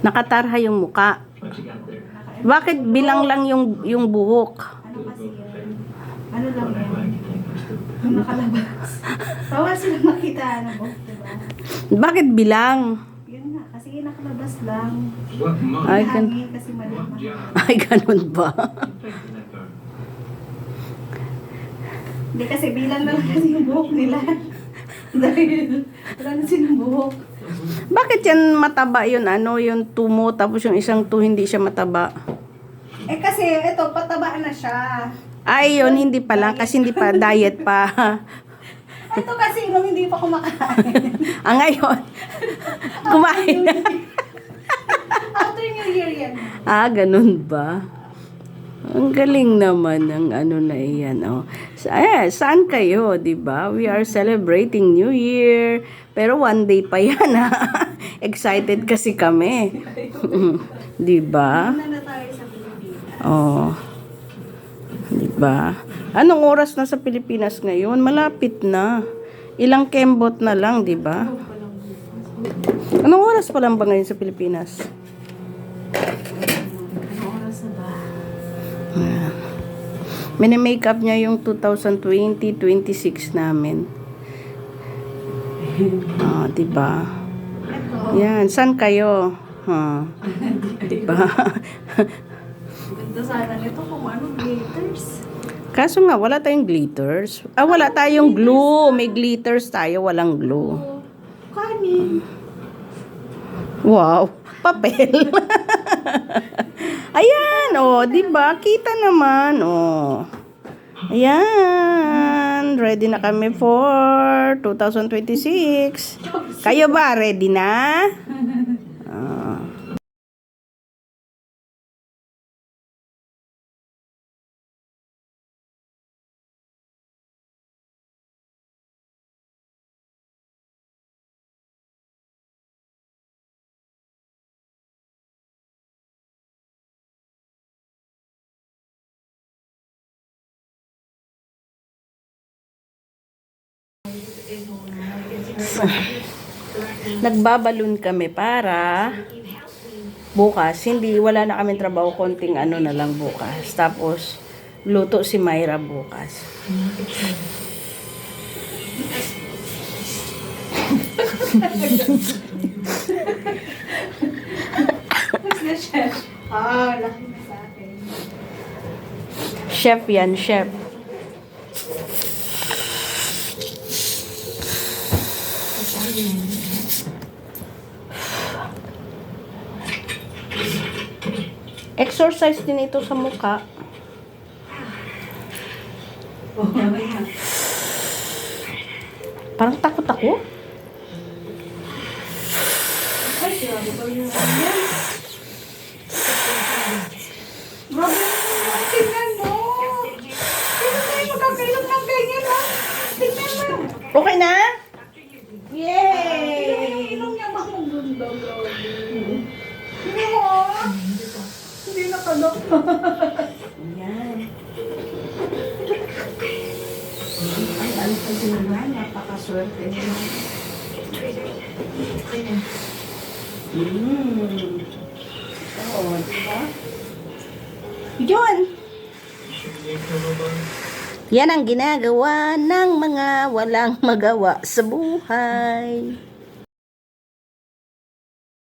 Nakatarha yung muka. Bakit bilang lang yung buhok? Ano kasi yun? Ano lang yan? Ang nakalabas. Bawal sila makita, ano po, diba? Bakit bilang? Yun nga, kasi nakalabas lang. Ay, Hangin kasi malamang. Ay, ganun ba? Hindi kasi bilang na lang kasi yung buhok nila. Dahil wala na silang buhok. Bakit yan mataba yun? Ano, yung tumo, tapos yung isang tu hindi siya mataba? Eh kasi, ito, pataba na siya. Ay, yun, hindi pa lang, kasi hindi pa, diet pa. Ito kasi, nung hindi pa kumakain. Ngayon, kumain na. After New Year yan. Ganun ba? Ang galing naman ng ano na iyan, oh. Saan kayo, di ba? We are celebrating New Year. Pero one day pa yan, ha? Excited kasi kami. Di ba? Una na tayo sa Pilipinas. Oh. Di ba? Anong oras na sa Pilipinas ngayon? Malapit na. Ilang kembot na lang, di ba? Anong oras pa lang ba ngayon sa Pilipinas? Anong oras na ba? Mini-makeup niya yung 2020-26 namin. Diba? Ito. Yan, saan kayo? Diba? Ganda sana nito kung anong glitters. Kaso nga, wala tayong glitters. Wala tayong glue. May glitters tayo, walang glue. Kanin. Wow, papel. Ayan, diba? Kita naman, Ayan, ready na kami for 2026. Kayo ba, ready na? Nagbabalon kami para bukas, wala na kami trabaho, konting ano na lang bukas. Tapos, luto si Myra bukas. Who's the chef? Laki na sa akin. Chef yan, chef. Exercise din ito sa mukha. Parang takot ako. Ay, grabe ba yun? Grabe naman, tingnan mo. Sino tayo magkakailog ng ganyan, ha? Tingnan mo. Okay na? Yay! Ilong niya makaganda, grabe. Tingnan mo, ha? Hindi nakalok. Yan. Ay, ano pa din naman, napakaswerte niya. Diba? Yun! Yan ang ginagawa ng mga walang magawa sa buhay.